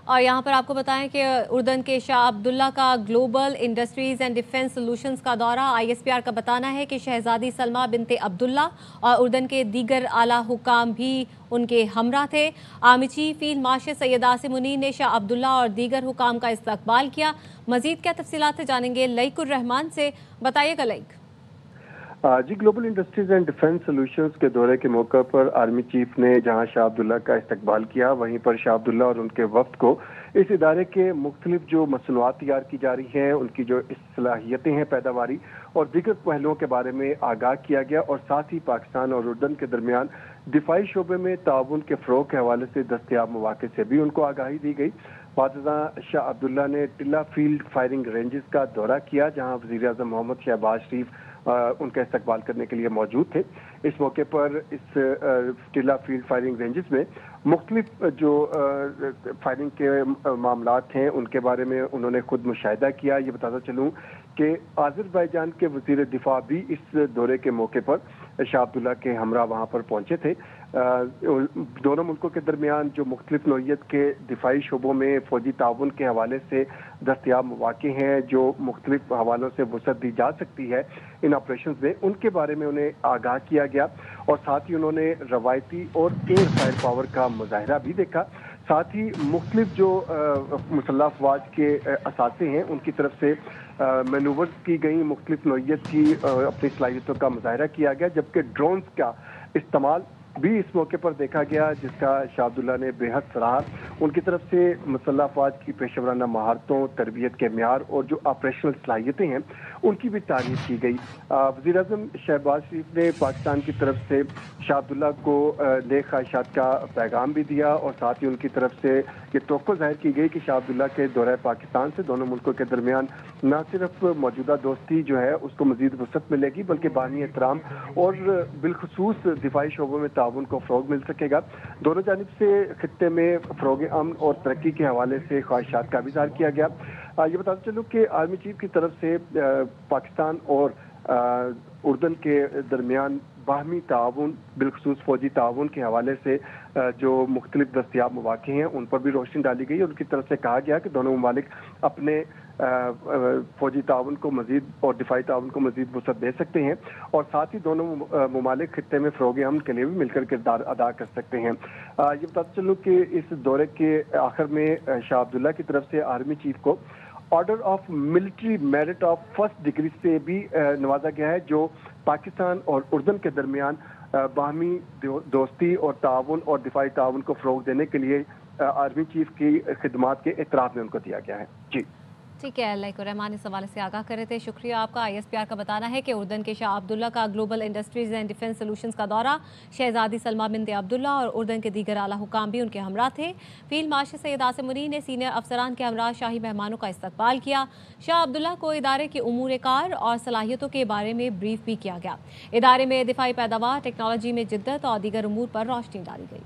और यहाँ पर आपको बताएं कि उर्दन के शाह अब्दुल्ला का global industries and defence solutions का दौरा। आईएसपीआर का बताना है कि शहजादी सलमा बिनते अब्दुल्ला और उर्दन के दीगर आला हुकाम भी उनके हमरा थे। Army chief field marshal Syed Asim Munir ने शाह अब्दुल्ला और दीगर हुकाम का इस्तकबाल किया। मजीद क्या तफसीलात जानेंगे लईकुर रहमान से। बताइएगा लईक। जी, global industries and defence solutions के दौरे के मौके पर आर्मी चीफ ने जहां शाह अब्दुल्ला का इस्तकबाल किया, वहीं पर शाह अब्दुल्ला और उनके वफ्द को इस इदारे के मुख्तलिफ जो मसनूआत तैयार की जा रही हैं, उनकी जो सलाहियतें हैं पैदावारी और दीगर पहलुओं के बारे में आगाह किया गया। और साथ ही पाकिस्तान और उर्दन के दरमियान दिफाई शोबे में ताउन के फ़रोग़ के हवाले से दस्तयाब मौक़े से भी उनको आगाही दी गई। फातजा शाह अब्दुल्ला ने टिल्ला फील्ड फायरिंग रेंजेस का दौरा किया, जहां वज़ीर आज़म मोहम्मद शहबाज शरीफ उनका इस्तकबाल करने के लिए मौजूद थे। इस मौके पर इस टिल्ला फील्ड फायरिंग रेंजेस में मुख्तलिफ जो फायरिंग के मामलात हैं उनके बारे में उन्होंने खुद मुशाहिदा किया। ये बताता चलूँ कि आज़रबाईजान के वज़ीर दिफा भी इस दौरे के मौके पर शाह अब्दुल्ला के हमरा वहाँ पर पहुँचे थे। दोनों मुल्कों के दरमियान जो मुख्तलिफ नौइयत के दिफाई शोबों में फ़ौजी ताउन के हवाले से दस्तयाब मौक़े हैं, जो मुख्तलिफ हवालों से वसअत दी जा सकती है इन ऑपरेशन में, उनके बारे में उन्हें आगाह किया गया। और साथ ही उन्होंने रवायती और एयर फायर पावर का मुजाहिरा भी देखा। साथ ही मुख्तलिफ जो मुसल्लह अफवाज के असासे हैं उनकी तरफ से मैनूवर्स की गई मुख्तलिफ नौइयत की अपनी सलाहियतों का मुजाहिरा किया गया, जबकि ड्रोन्स का इस्तेमाल भी इस मौके पर देखा गया, जिसका शाह अब्दुल्ला ने बेहद सराहा। उनकी तरफ से मुसल्लह अफवाज की पेशेवराना महारतों, तरबियत के म्यार और जो ऑपरेशनल सलाहियतें हैं उनकी भी तारीफ की गई। वज़ीर आज़म शहबाज शरीफ ने पाकिस्तान की तरफ से शाह अब्दुल्ला को नेक ख्वाहिशात का पैगाम भी दिया और साथ ही उनकी तरफ से ये तवक्को जाहिर की गई कि शाह अब्दुल्ला के दौरे पाकिस्तान से दोनों मुल्कों के दरमियान न सिर्फ मौजूदा दोस्ती जो है उसको मज़ीद वसअत मिलेगी, बल्कि बानी एहतराम और बिलखुसूस दिफाई शोबों में ताउन को फ़रोग़ मिल सकेगा। दोनों जानिब से खित्ते में फ़रोग़ अमन और तरक्की के हवाले से ख्वाहिशात का भी इज़हार किया गया। ये बताते चलूँ कि आर्मी चीफ की तरफ से पाकिस्तान और उर्दन के दरमियान बाहमी ताउन, बिलखुसूस फ़ौजी ताउन के हवाले से जो मुख्तलिफ दस्तयाब मौक़े हैं उन पर भी रोशनी डाली गई और उनकी तरफ से कहा गया कि दोनों ममालिक अपने फ़ौजी ताउन को मज़ीद और दिफाई ताउन को मज़ीद वसअत दे सकते हैं और साथ ही दोनों ममालिक खित्ते में फ़रोग़ अमन के लिए भी मिलकर किरदार अदा कर सकते हैं। ये बताते चलूँ कि इस दौरे के आखिर में शाह अब्दुल्ला की तरफ से आर्मी चीफ को order of military merit of first degree से भी नवाजा गया है, जो पाकिस्तान और उर्दन के दरमियान बाहमी दोस्ती और ताउन और दिफाई ताउन को फ़रोग़ देने के लिए आर्मी चीफ की खिदमात के एतराफ़ में उनको दिया गया है। जी ठीक है, लईकुर रहमान इस हवाले से आगाह कर रहे थे, शुक्रिया आपका। आईएसपीआर का बताना है कि उर्दन के शाह अब्दुल्ला का global industries and defence solutions का दौरा। शहजादी सलमा बिनते अब्दुल्ला और उर्दन के दीगर आला हुकाम भी उनके हमरा थे। फील्ड मार्शल सैयद आसिम मुनीर ने सीनियर अफसरान के हमरा शाही मेहमानों का इस्तकबाल किया। शाह अब्दुल्ला को इदारे के उमूर कार और सलाहियतों के बारे में ब्रीफ भी किया गया। इदारे में दिफाई पैदावार, टेक्नोलॉजी में जिद्दत और दीगर उमूर पर रोशनी डाली गई।